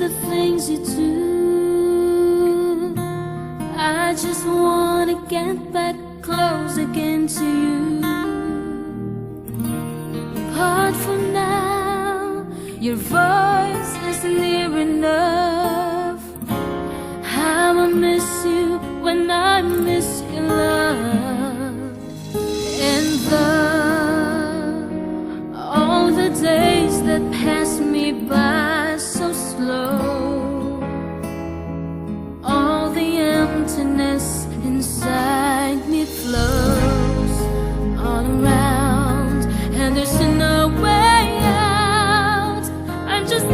the things you do. I just wanna get back close again to you. But for now, your voice isn't near enough. I'ma miss you when I miss your love. And all the days that pass me by so slow, all the emptiness inside me flows all around, and there's no way out. I'm just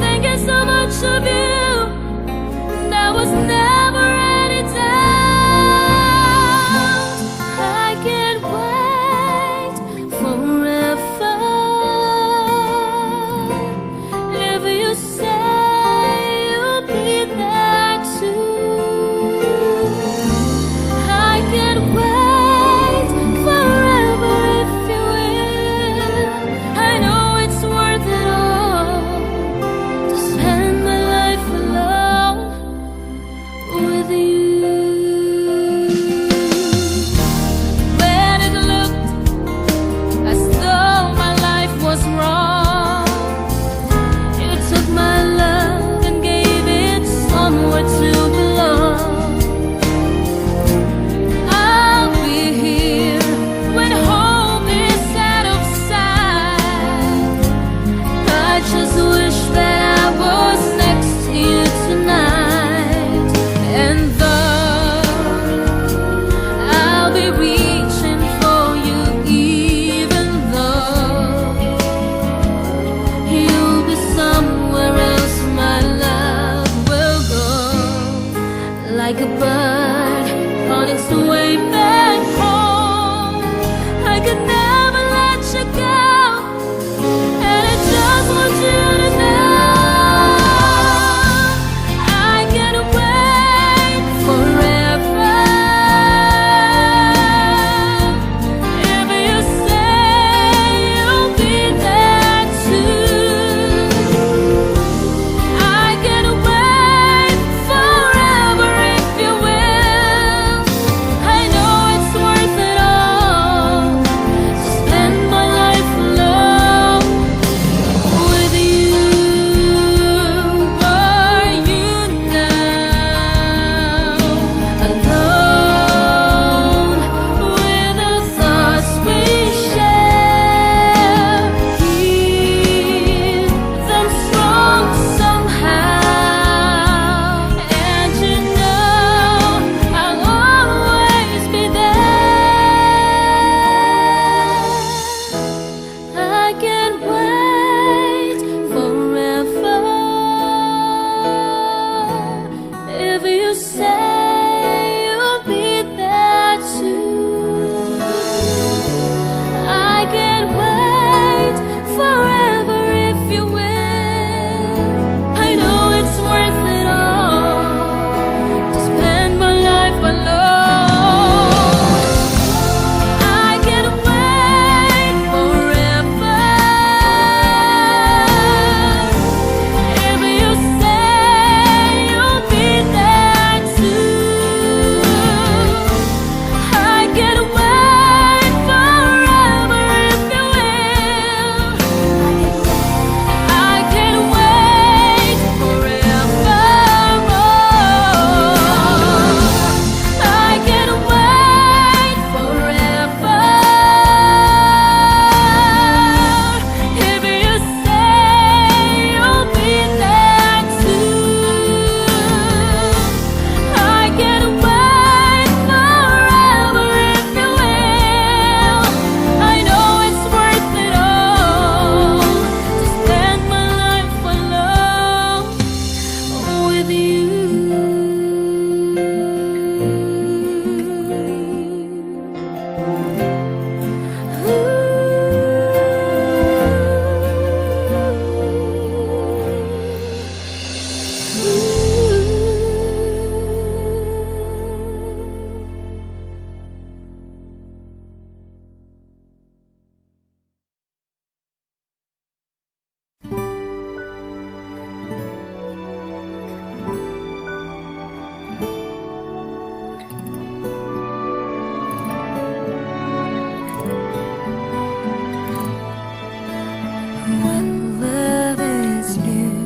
When love is new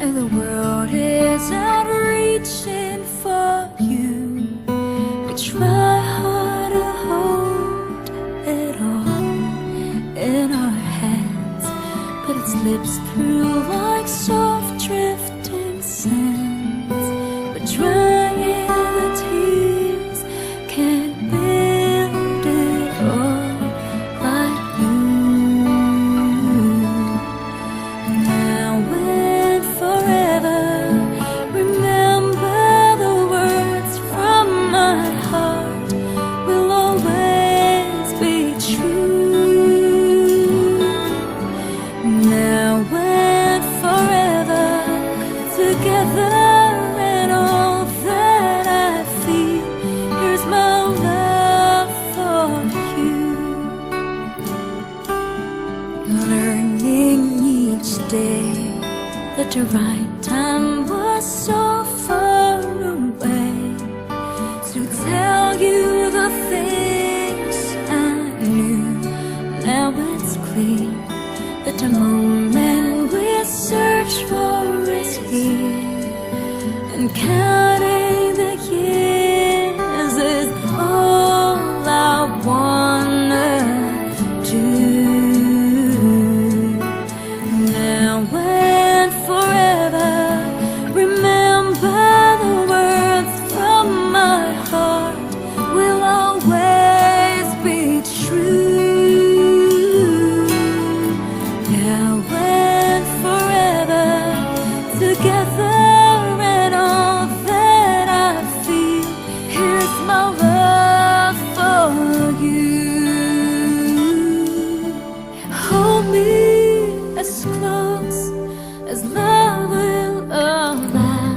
and the world is out reaching for you, we try hard to hold it all in our hands, but it slips through like soft drifting sands. But drying the tears can't build it all like new. Now and forever, remember the words from my heart will always be true. Now and forever, together and all that I feel, here's my love for you. Learning each day that the right time was so far away to tell you the things I knew. Now it's clear that the moment we search for is here, and counting the years is all I wanna do. Now and forever, remember the words from my heart will always be true. Now and forever, together and all that I feel, here's my love for you. Hold me as close as love will allow,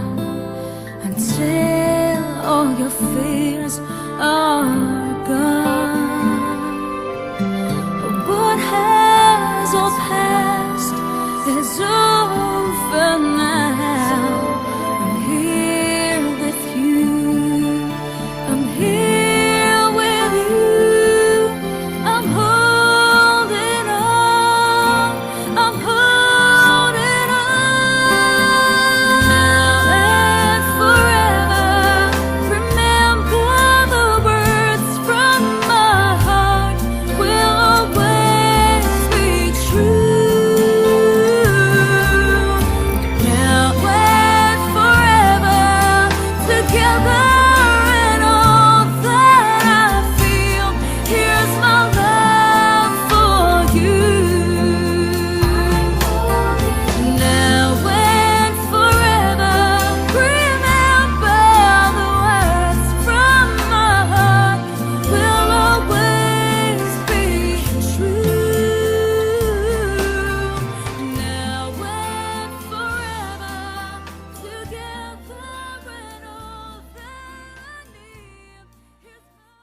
until all your fears are gone. What has all passed is over now. I'm here with you. I'm here with you. I'm holding on. I'm holding on. Now and forever, remember the words from my heart will always be true. Now and forever, together and all that I feel, here's my love for you. Now and forever, remember the words from my heart will always be true. Now and forever, together and all that I need, here's my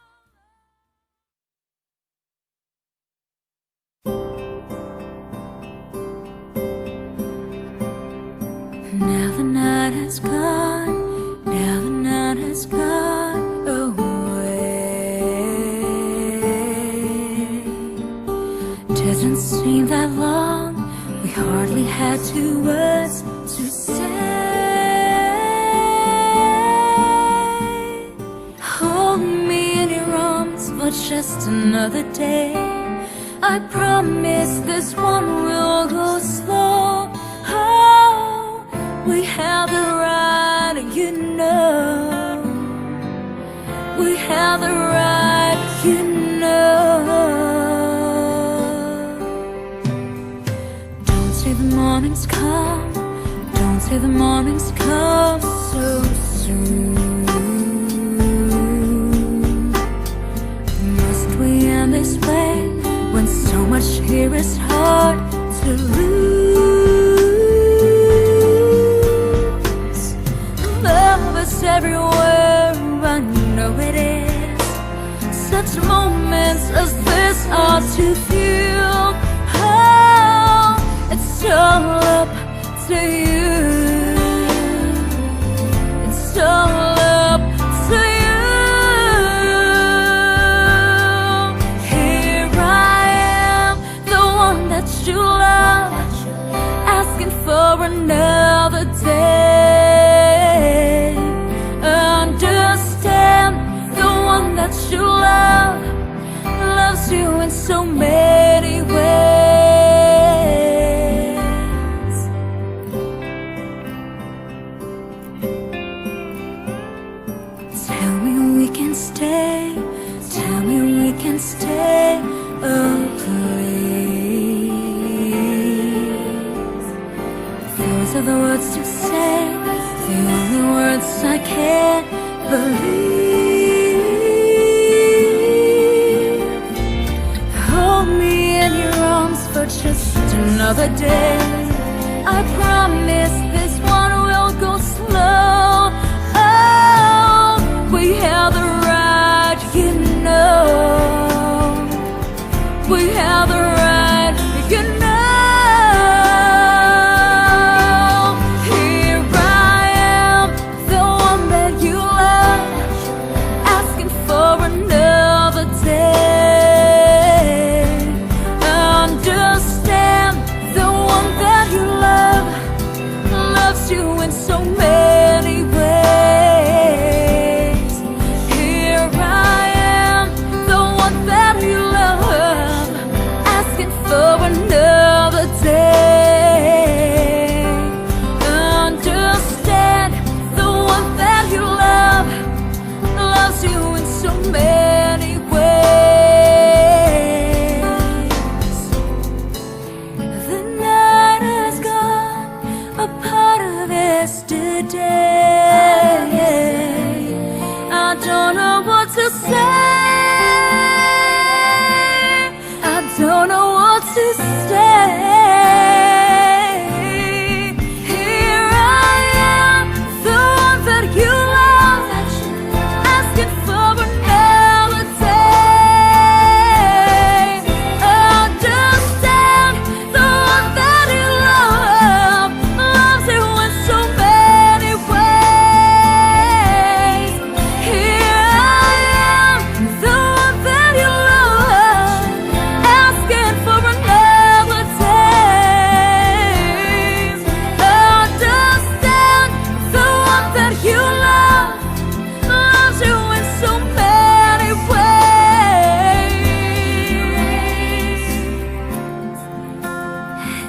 Now the night has gone, now the night has gone away. Doesn't seem that long, we hardly had 2 words to say. Hold me in your arms for just another day. I promise this one will go slow. Oh, we have the right, you know. We have the right, you know. Don't say the morning's come. Don't say the morning's come so soon. Must we end this way when so much here is hard to lose? Love is everywhere, I know it is. Such moments as this are too few. Oh, it's all up to you. It's all up to you. Here I am, the one that you love. another day. Understand the one that you love loves you in so many ways. Tell me we can stay, tell me we can stay, oh please. Those are the words to say, the only words I can't believe. Hold me in your arms for just another day. I promise this one will go slow. Oh, we have the right, you know. We have the right, you know. Here I am, the one that you love, asking for another day. Understand the one that you love loves you in so many ways. Here I am, the one that you love, asking for another day. Understand the one that you love loves you in so many ways. The night has gone, a part of yesterday. I don't know what to say, I don't know what to say. Here I am, the one that you love, asking for another day. Understand the one that you love loves you in so many ways. Here I am, the one that you love, asking for another day. Understand the one that you love loves you in so many ways.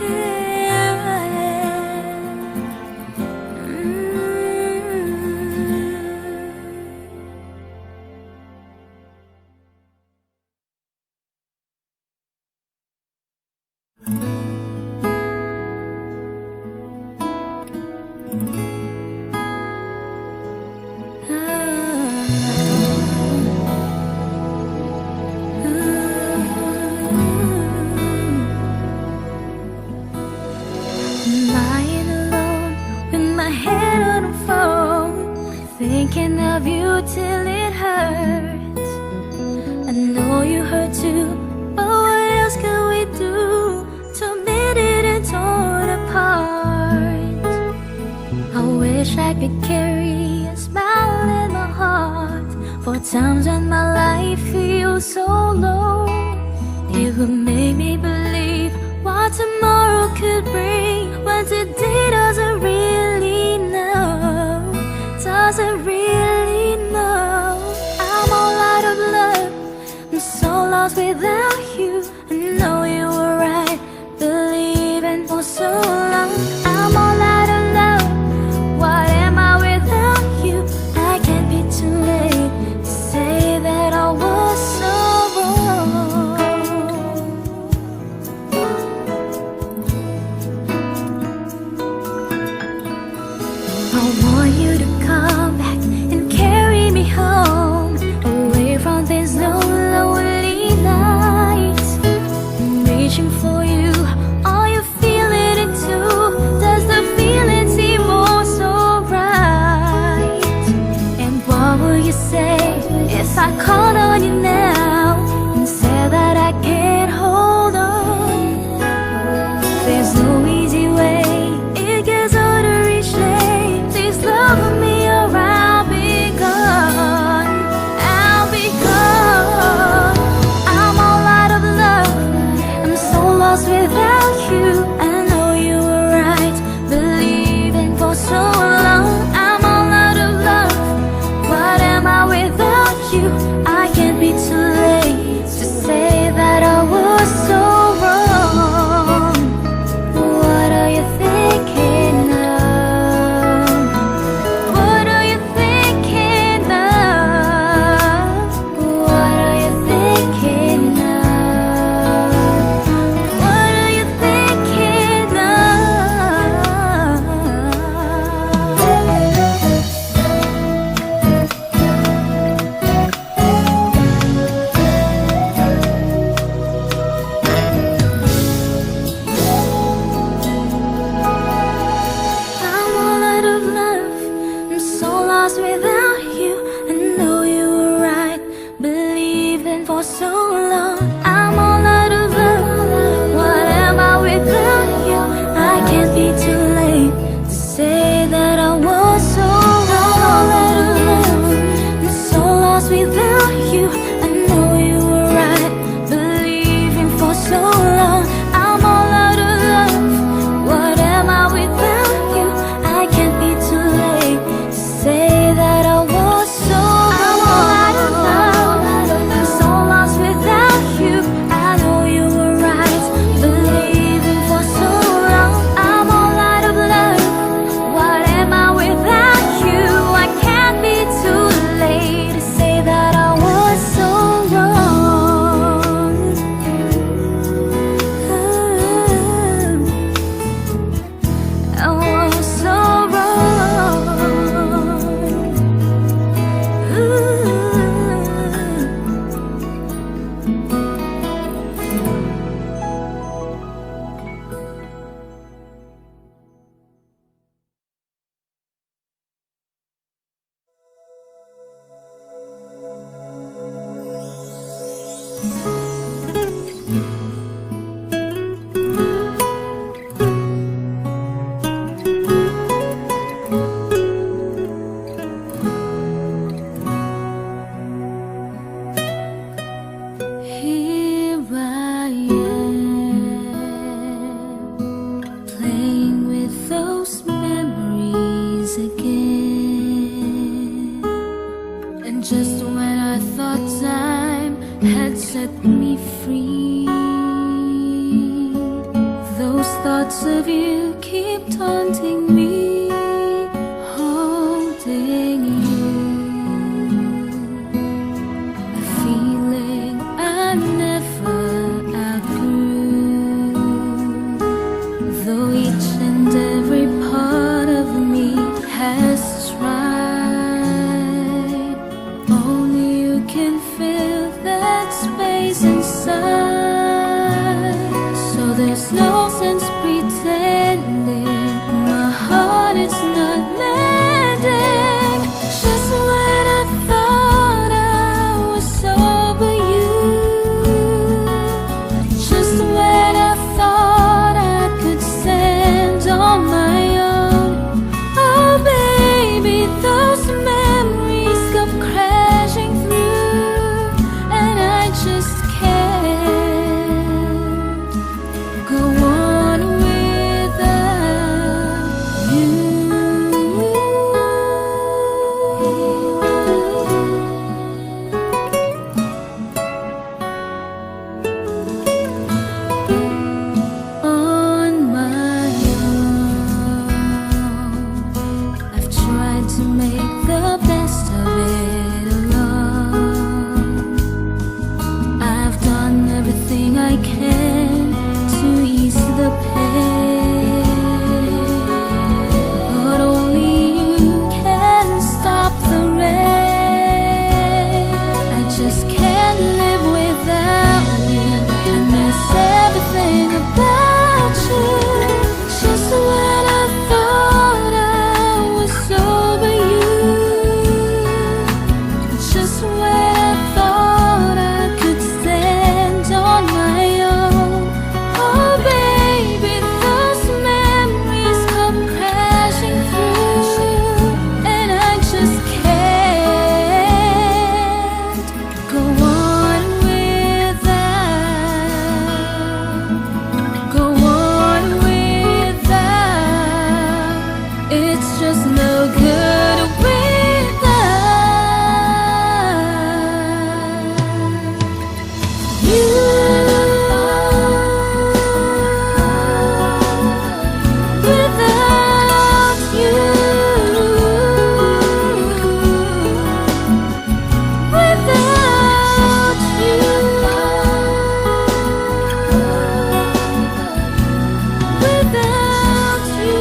Here I lying alone with my head on the phone, thinking of you till it hurts. I know you hurt too, but what else can we do to mend it and torn apart? I wish I could carry a smile in my heart for times when my life feels so low. It would make me believe what tomorrow could bring, when today doesn't really know, doesn't really know. I'm all out of love, I'm so lost without you. I know you were right, believing for so long. I'm all out of love, what am I without you? I can't be too late to say that I was so wrong. I want you to come back and carry me home, away from these lonely nights. I'm reaching for you, are you feeling it too? Does the feeling seem more so right? And what will you say if I called on you now and said that I can't hold on? There's no easy way, it gets harder each day. Please love me or I'll be gone, I'll be gone. I'm all out of love, I'm so lost without you. I know you were right, but Those thoughts of you keep taunting me, holding you. A feeling I never outgrew. Though each and every part of me has tried, only you can fill that space inside. So there's no sense pretending my heart is not mending. Just when I thought I was over you, just when I thought I could stand on my own, oh baby, those memories come crashing through, and I just can't go on without you. On my own, I've tried to make the best of it alone. I've done everything I can to ease the pain, but only you can stop the rain. I just can't live without you. I miss everything about you. Just when I thought I was over you, just when I thought I could stand on my own, oh baby, those memories come crashing through, and I just can't go on without, go on without. It's just no good without you. Without you, without you, without you.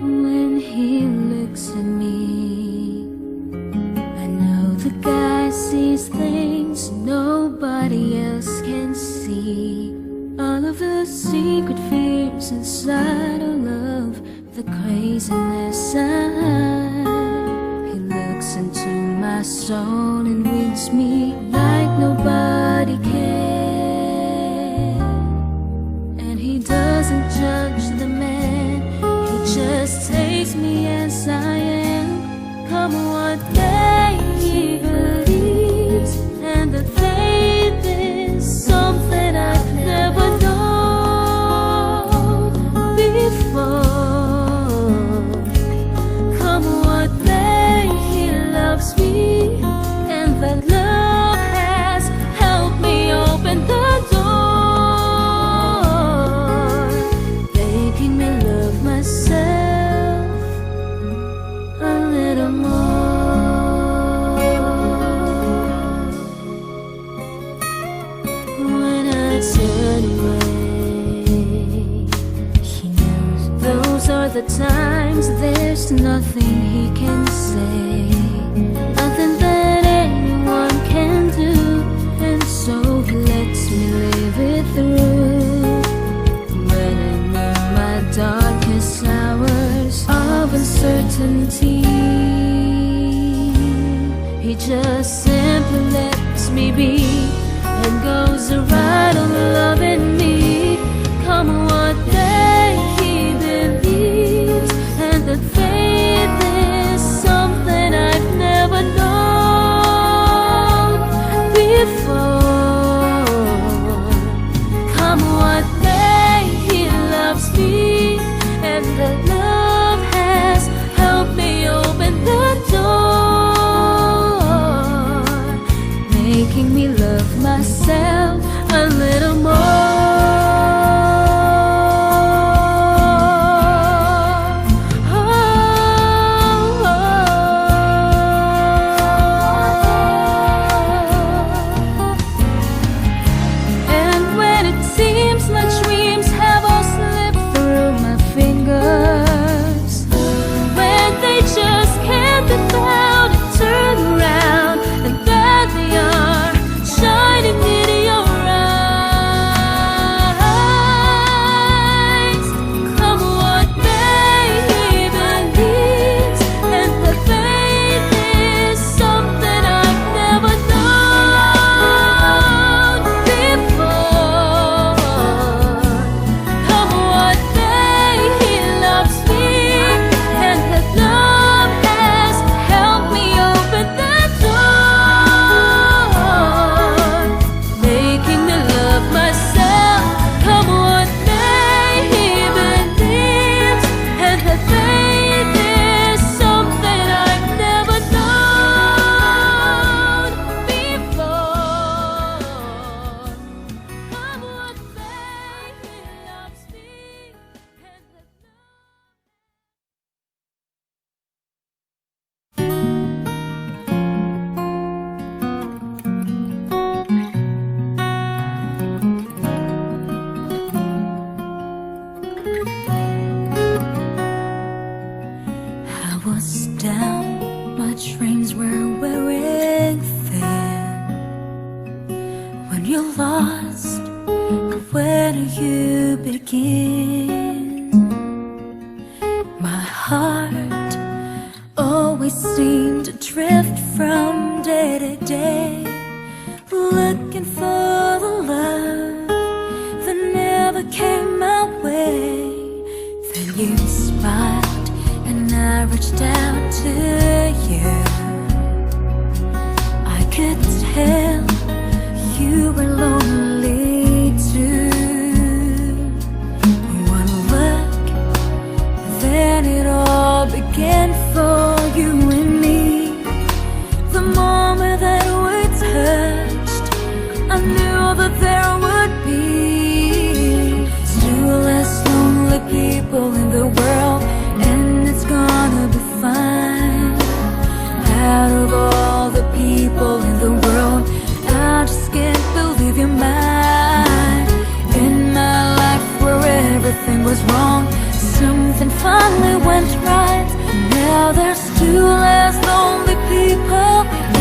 When he looks at me, I know the guy sees things nobody else can see. All of the secret fears inside, all of the craziness he looks into my soul and reads me like nobody can. And he doesn't judge the man, he just takes me as I am. Come what may, he believes, and the faith is something I've never known before. Come what may, he loves me, and that love has helped me open the door, making me love myself a little more. When I turn away, he knows those are the times there's nothing he can say, nothing that anyone can do, and so he lets me live it through. When in my darkest hours of uncertainty, he just simply lets me be and goes right on loving me. where do you begin? My heart always seemed to drift from day to day, looking for the love that never came my way. Then you smiled and I reached out to you. I could tell you were lonely too. One look, then it all began for you and me. The moment that we touched, I knew that there would be two less lonely people in the world, and it's gonna be fine. Out of all the people in the world, I just can't believe you're mine. In my life where everything was wrong, something finally went right. Now there's two less lonely people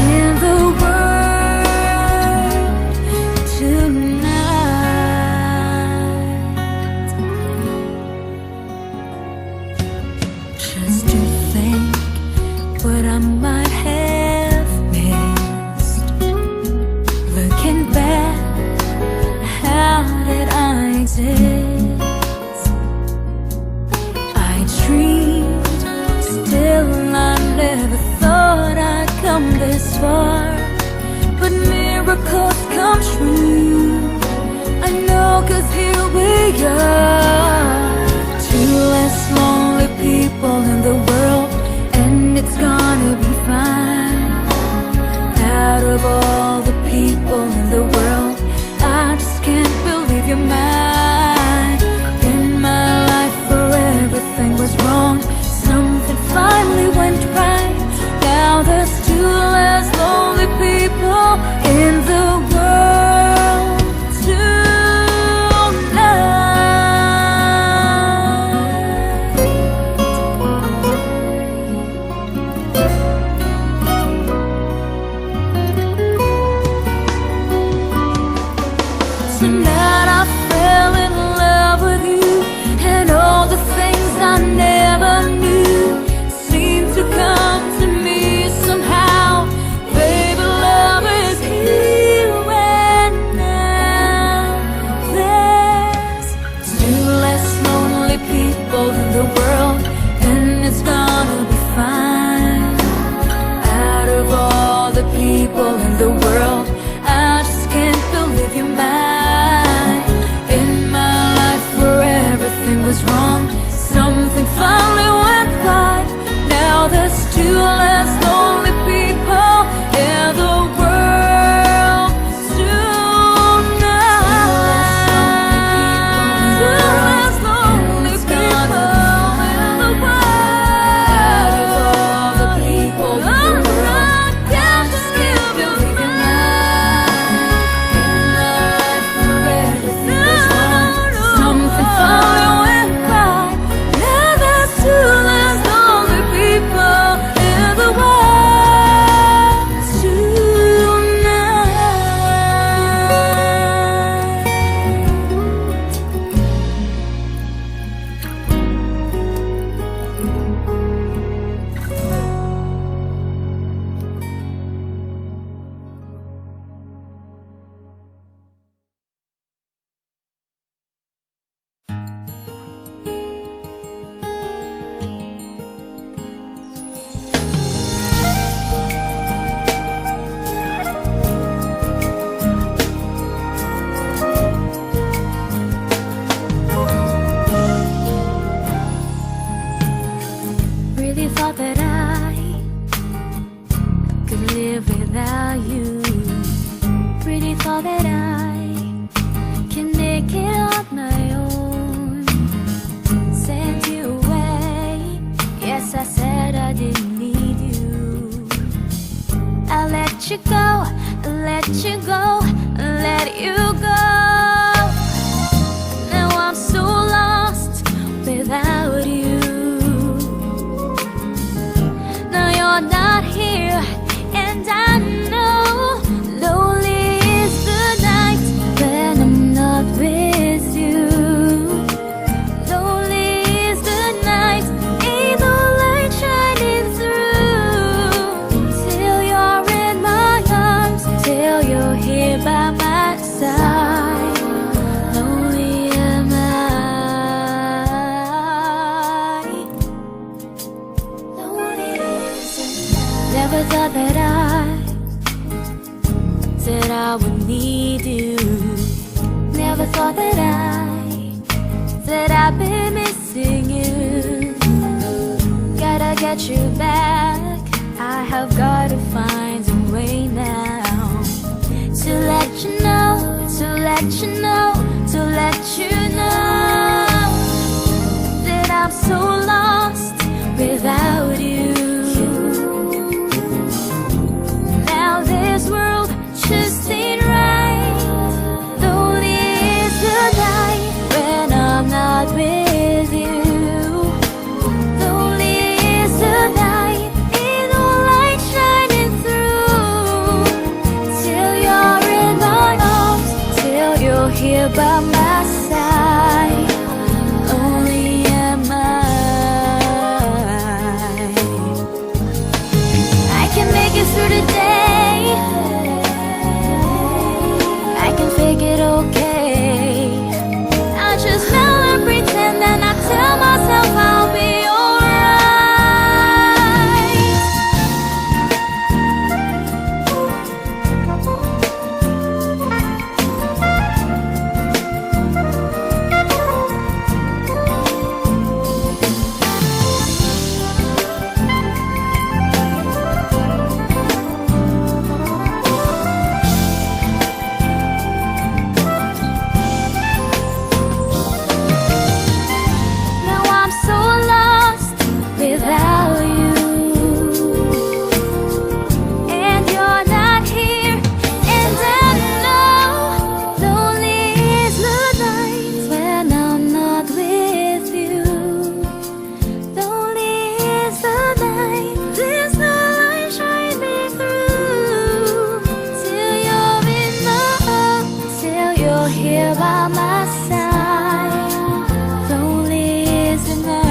in the world tonight. Just to think what I might have missed. Looking back, how did I exist? I dreamed, still I never thought I'd come this far. But miracles come true, I know, 'cause here we are. Two less lonely people in the world, and it's gonna be fine. Out of all the people in the world, I just can't believe you're mine. In my life where everything was wrong, something finally went right. Now there's two less lonely people in the world tonight. Tonight I fell in love with you, and all the things I never knew seemed to come to me somehow. Baby, love is here and now. There's two less lonely people in the world, and it's gonna be fine. Out of all the people in the world, I just can't believe you're mine. In my life where everything was wrong, something finally went right. Now there's two less lonely people in the world tonight. Two less lonely people in the world. Out of all the people in the world, I just can't believe you're mine. In my life where everything was wrong, something finally went right. Now there's two less lonely people in the world tonight. Really thought that I could live without you. Really thought that I can make it on my own. Sent you away, yes, I said I didn't need you. I let you go, let you go, let you go. Now I'm so lost without you. Now you're not here, and I know lonely is the night when I'm not with I've been missing you. Gotta get you back. I have gotta find a way now to let you know, to let you know, to let you know that I'm so lost without you. Now this world just ain't right. Lonely is the night when I'm not with you. Lonely is the night, ain't no light shining through. Till you're in my arms, till you're here by my side. Only am I can make it through the day. I can fake it okay. I just smile and pretend and I tell myself I'll be here by my side. Lonely is the night.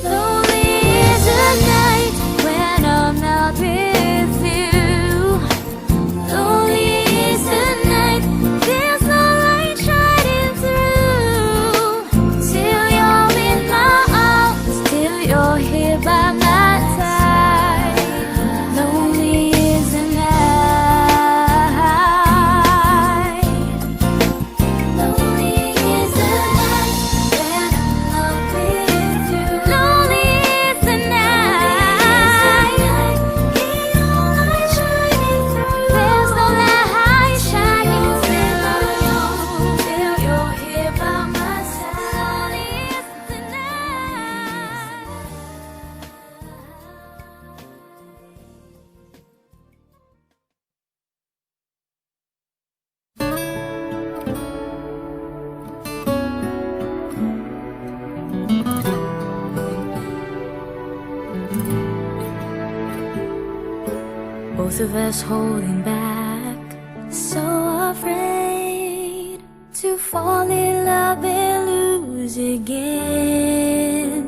Lonely is the night when I'm not with you. Lonely is the night, there's no light shining through. Till you're in my arms, till you're here by my side. Lonely is the night. Both of us holding back, so afraid to fall in love and lose again.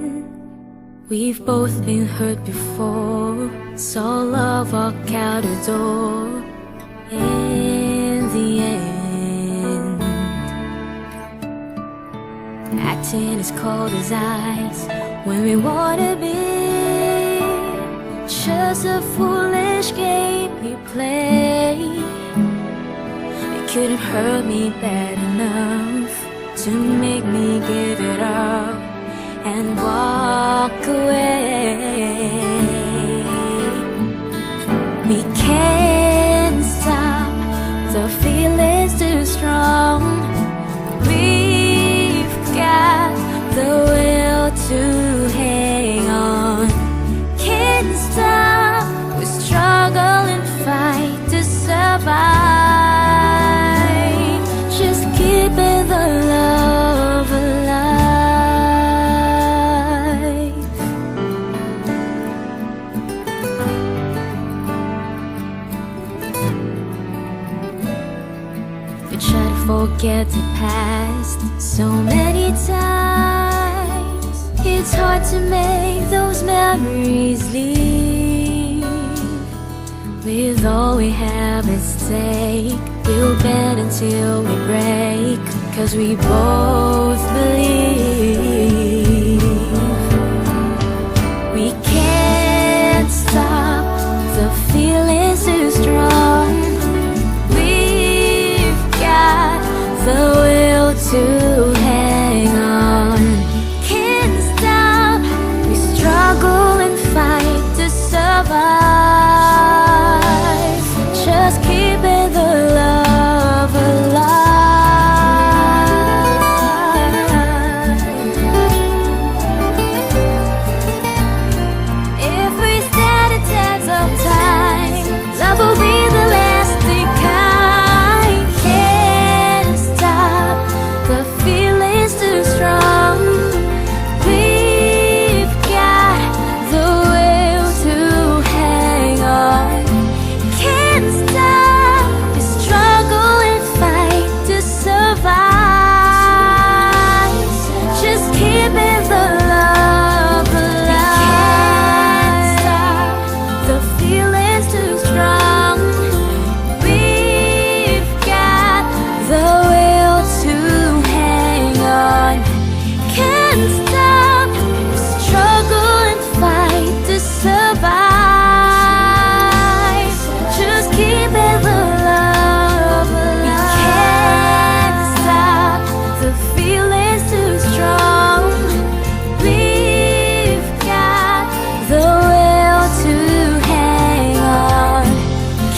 We've both been hurt before, saw love walk out the door. In the end, acting as cold as ice when we wanna be. Just a foolish game we play. It couldn't hurt me bad enough to make me give it up and walk away. We can't stop, the feeling's too strong. We've got the will to hang on. Can't stop, we struggle and fight to survive. Just keeping the love alive. We try to forget the past so many times. It's hard to make those memories leave. With all we have at stake, we'll bend until we break, 'cause we both believe. We can't stop, the feeling's too strong. We've got to hang on. Can't stop, we struggle and fight to survive. Just keeping the love alive. If we stand the test of time, love will be the lasting kind. Can't stop, the feeling's too strong. We've got the will to hang on. Can't stop, we struggle and fight to survive. Just keeping the love alive. Can't stop, the feeling's too strong. We've got the will to hang on. Can't stop, struggle and fight to survive. Just keeping the love alive. We can't stop, the feeling's too strong. We've got the will to hang on.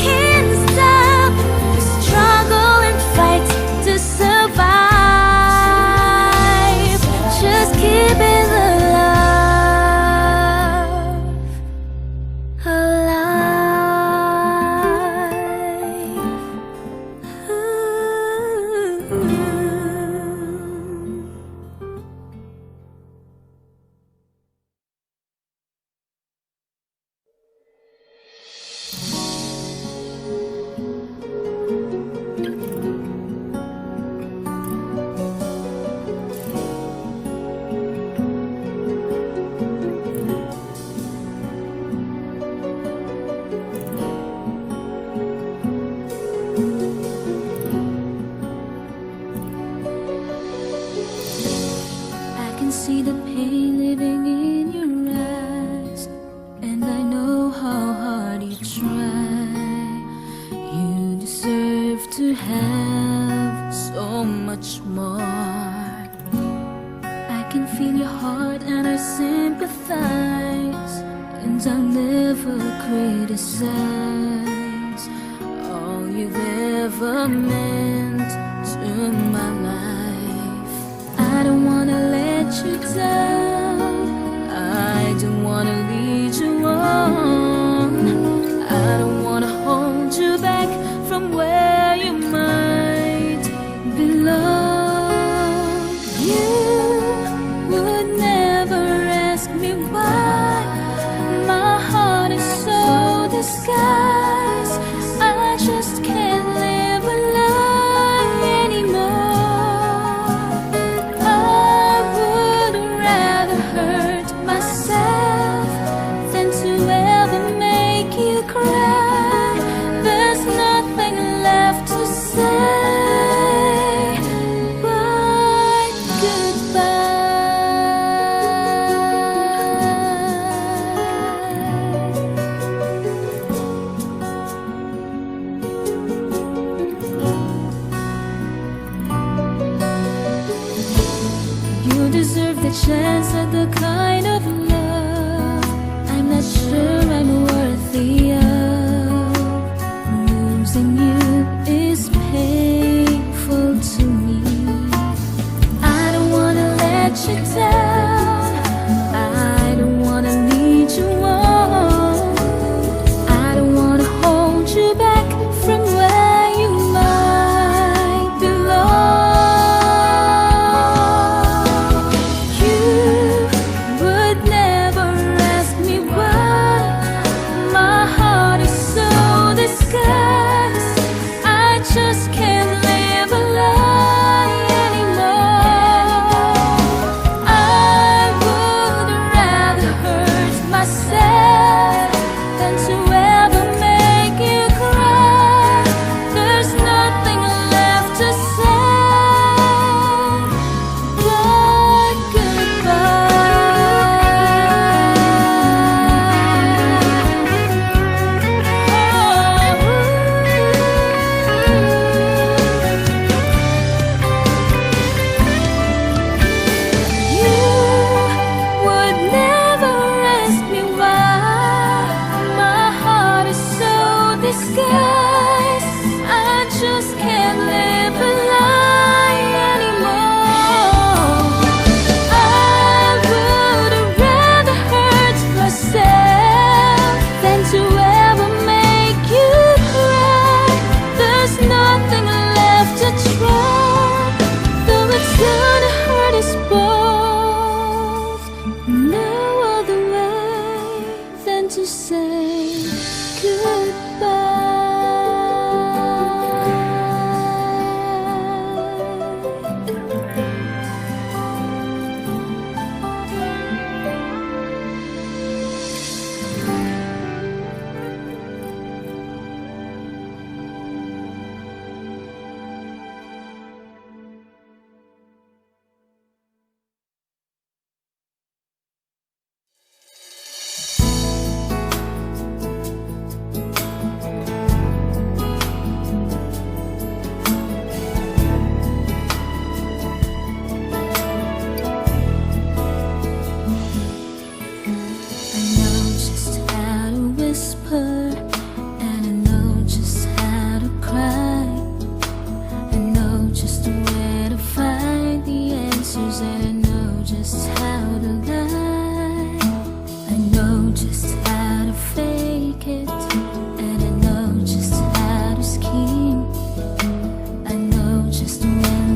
Can't stop, struggle and fight to survive. Just keeping the love alive. Ooh. I can see the pain living in your eyes, and I know how hard you try. You deserve to have so much more. I can feel your heart and I sympathize, and I'll never criticize all you've ever meant to my life. I don't wanna let you down, I don't wanna lead you on. I don't wanna hold you back from where you might belong. You would never ask me why my heart is so disguised. I just can't live a lie anymore. I would rather hurt myself than to ever make you cry. There's nothing left to say but goodbye.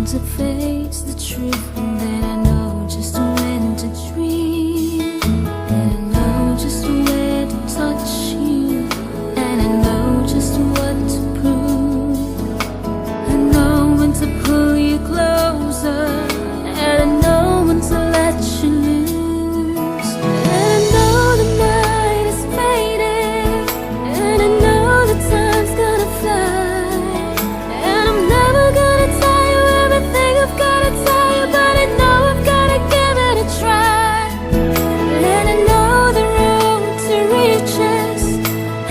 to face the truth, and then I know just when to dream, and I know just where to touch you, and I know just what to prove. I know when to pull you closer, and I know when to let you loose. And I know the night is fading, and I know the time's gonna fly, and I'm never gonna tell you everything I've gotta tell you, but I know I've gotta give it a try. And I know the road to riches,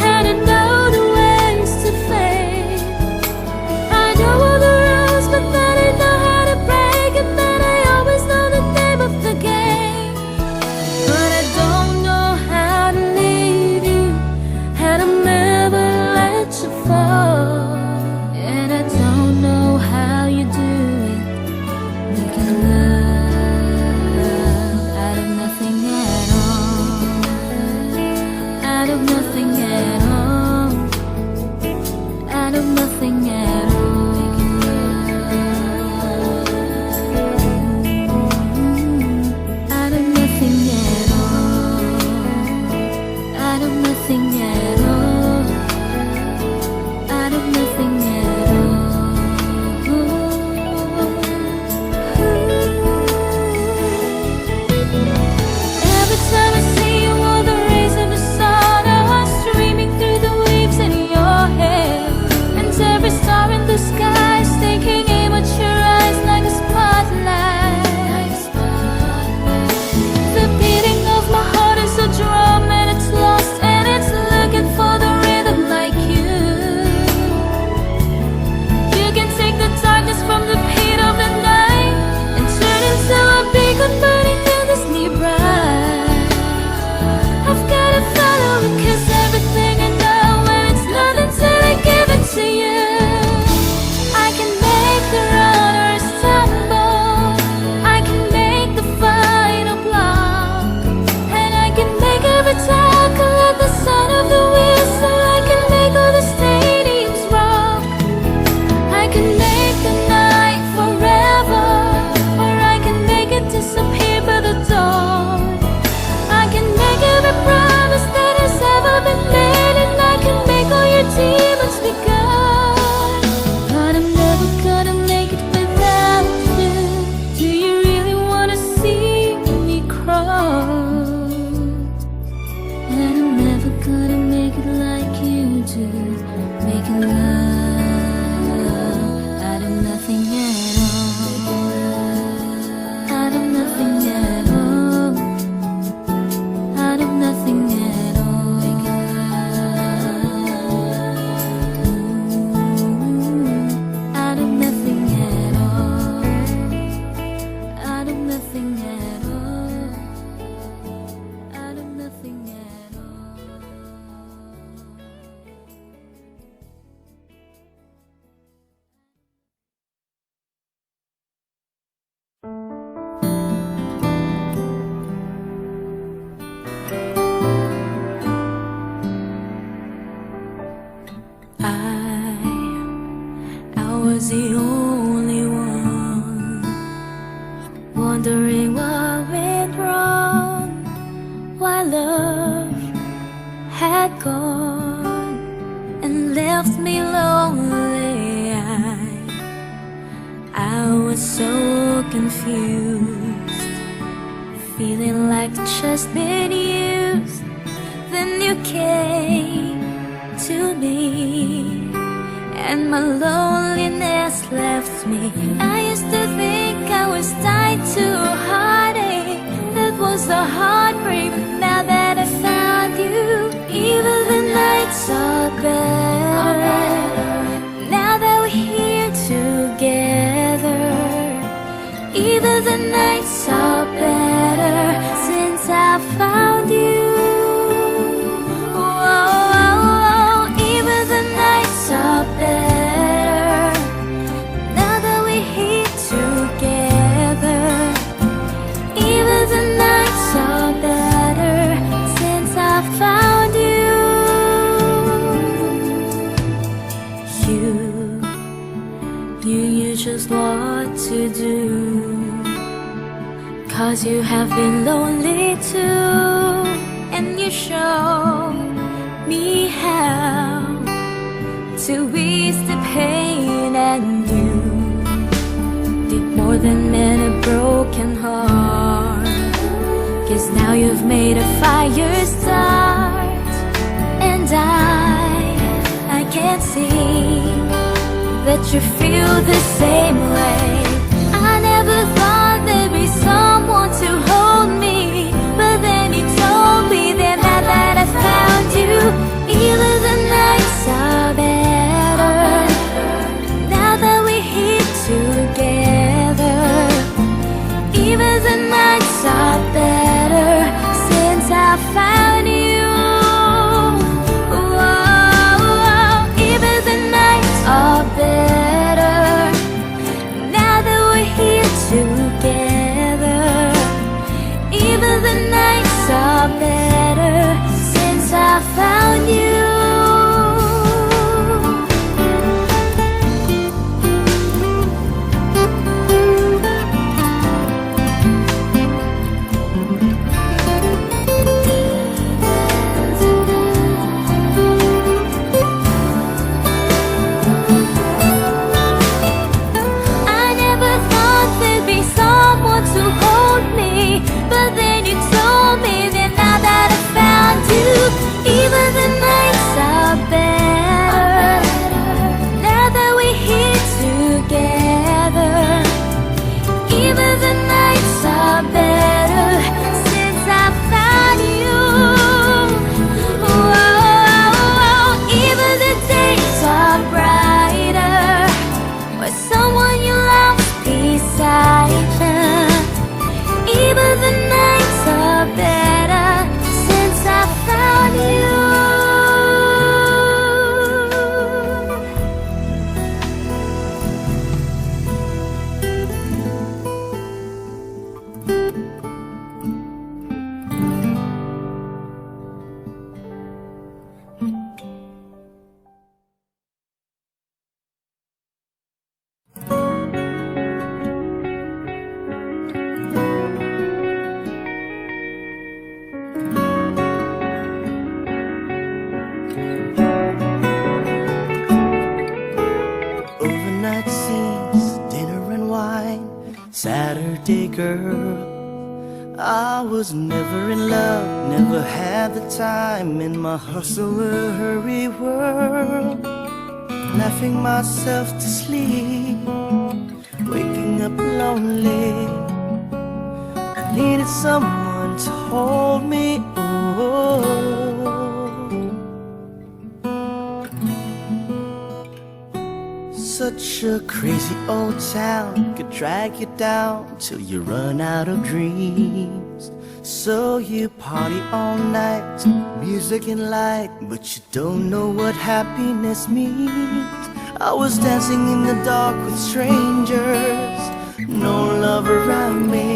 and I know the ways to fame. I know all the rules, but then I know how to break, and then I always know the name of the game. But I don't know how to leave you, and I'll never let you fall. And I don't know how you do it, making love out of nothing at all, out of nothing at all, out of nothing at all, making love out of nothing at all, out of nothing at all, out of nothing at all. Every time I see you, all the rays of the sun are streaming through the waves in your hair, and every star in the sky is taking aim at your eyes like a spotlight. The beating of my heart is a drum, and it's lost, and it's looking for the rhythm like you. You can take the darkness from the pit of the night and turn into a beacon burning endlessly bright. I've gotta follow it, 'cause everything I know, and it's nothing till I give it to you. I can make the runners stumble, I can make the final block, and I can make every tackle at the sound of the whistle. I can make all the stadiums rock. I can make the night forever, or I can make it disappear by the dawn. I can make every promise that has ever been made, and I can make all your demons be gone. But I'm never gonna make it without you. Do you really wanna see me crawl? And I'm never gonna make it like you do, making love out of nothing at all, out of nothing at all, out of nothing at all, making love out of nothing at all, out of nothing at all, out of nothing at all. I was the only one wondering what went wrong, why love had gone and left me lonely. I was so confused, feeling like just been used. Then you came to me, and my loneliness left me. I used to think I was tied to a heartache, that was the heartbreak. But now that I found you, even the nights are better. Now that we're here together, even the nights are better since I found you. Even the nights are better now that we're here together. Even the nights are better since I found you. You you just what to do, 'cause you have been lonely too, and you show me how to ease the pain, and you did more than mend a broken heart, 'cause now you've made a fire start. And I can't see that you feel the same way. I never thought there'd be someone to hold me, but then you told me that now that I found you, even the nights are better. Now that we're here together, even the nights are better since I found you. Are better now that we're here together. Even the nights are better since I found you. But then you told me that now that I found you, even the nights are better. Now that we're here together, even the nights are better since I found you. Whoa, even the days are brighter with someone you love beside you. Even the nights are better since I found you. Saturday girl, I was never in love, never had the time in my hustle hurry world. Laughing myself to sleep, waking up lonely. I needed someone to hold me. Oh, such a crazy old town could drag you down till you run out of dreams. So you party all night, music and light, but you don't know what happiness means. I was dancing in the dark with strangers, no love around me,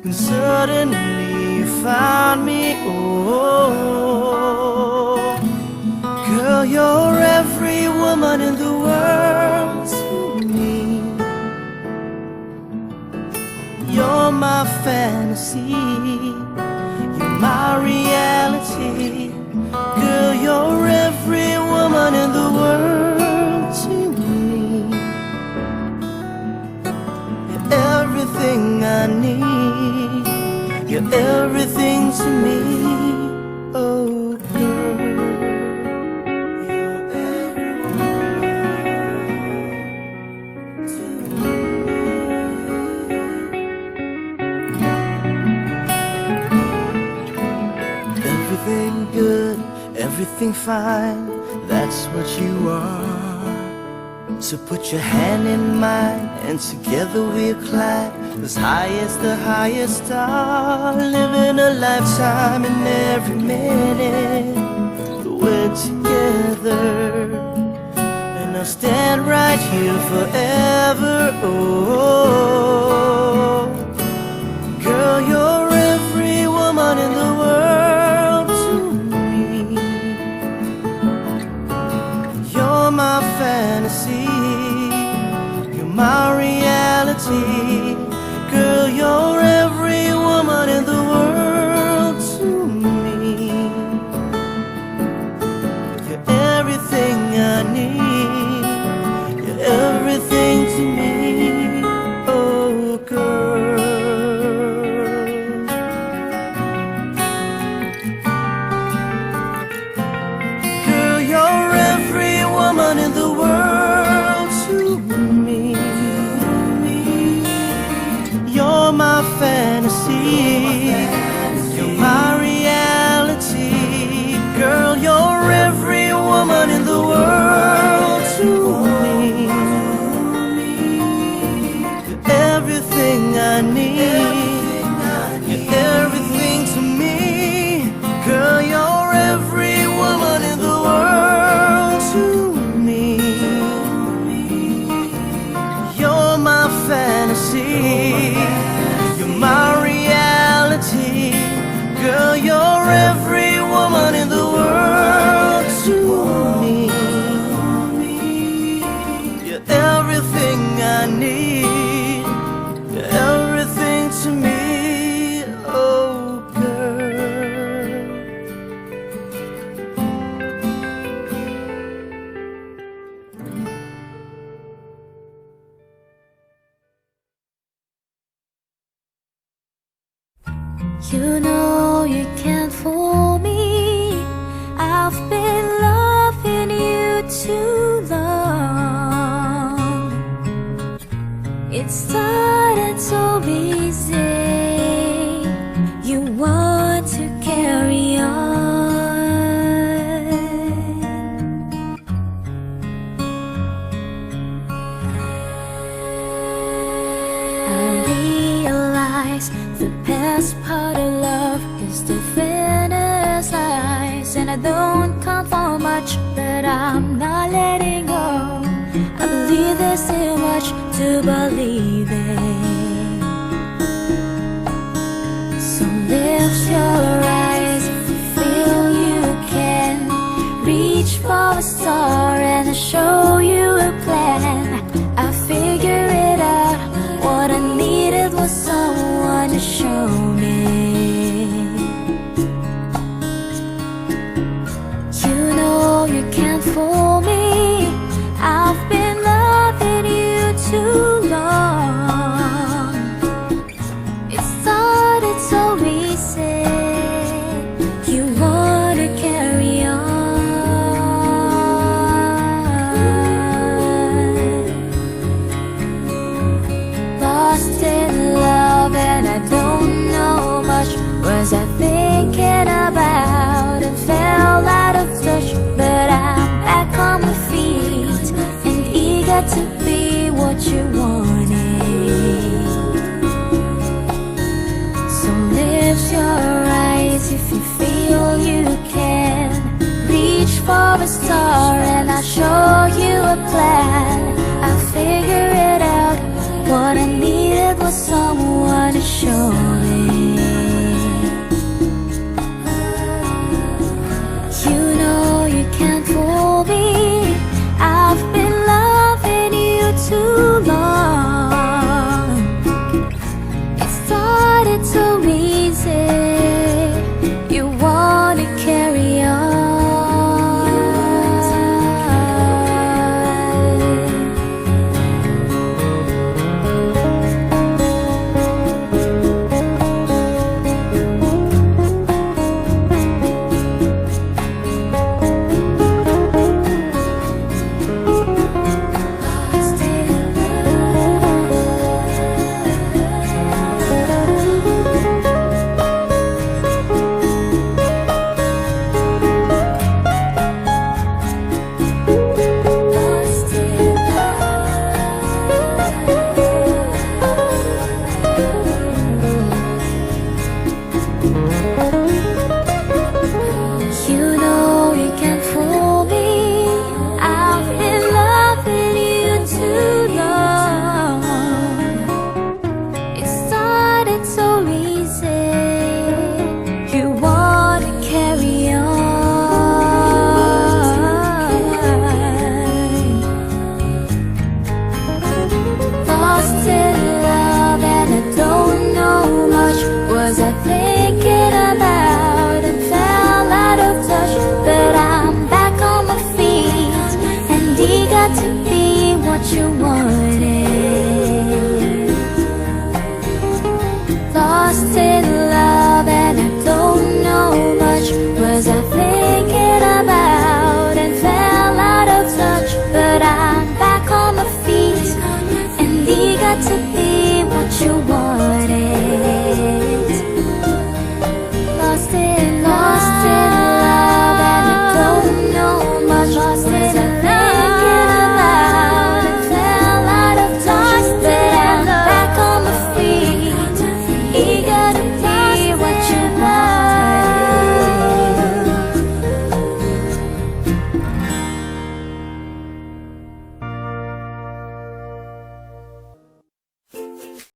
when suddenly you found me. Oh, girl, you're every woman in the world to me. You're my fantasy, you're my reality. Girl, you're every woman in the world to me. You're everything I need, you're everything to me. Oh, girl. Everything good, everything fine, that's what you are. So put your hand in mine, and together we'll climb as high as the highest star. Living a lifetime in every minute we're together, and I'll stand right here forever. Oh, girl, you're every woman in the world to me. You're my fantasy, everything to me, oh girl. Girl, you're every woman in the world to me. You're my fantasy, you're my reality. Girl, you're every woman in the world to me. You're everything I need, you're everything to me. Girl, you're every woman in the world to me. You're my fantasy, you're my reality. Girl, you're every woman in the world to me. You're everything I need, you're everything to me, oh girl. You know you can't fool me. I've been loving you too long. It started so easy. You want to carry on. I realize the best part of love is the finish lies, and I don't count for much, but I'm not letting go. I believe there's too much to believe in. So lift your eyes if you feel you can. Reach for a star and I'll show you a plan. I figure it out. What I needed was someone to show me. You know you can't fool me. I've been loving you too long. It started so easy. You wanna carry on. Lost in love and I don't know much. Was I thinking about and fell out of touch? But I'm back on my feet and eager to be what you wanted. So lift your eyes if you feel you can. Reach for a star and I'll show you a plan. I'll figure it out. What I needed was someone to show me. You know you can't fool me. I've been loving you too long. It started so easy. You wanna carry on. what you want.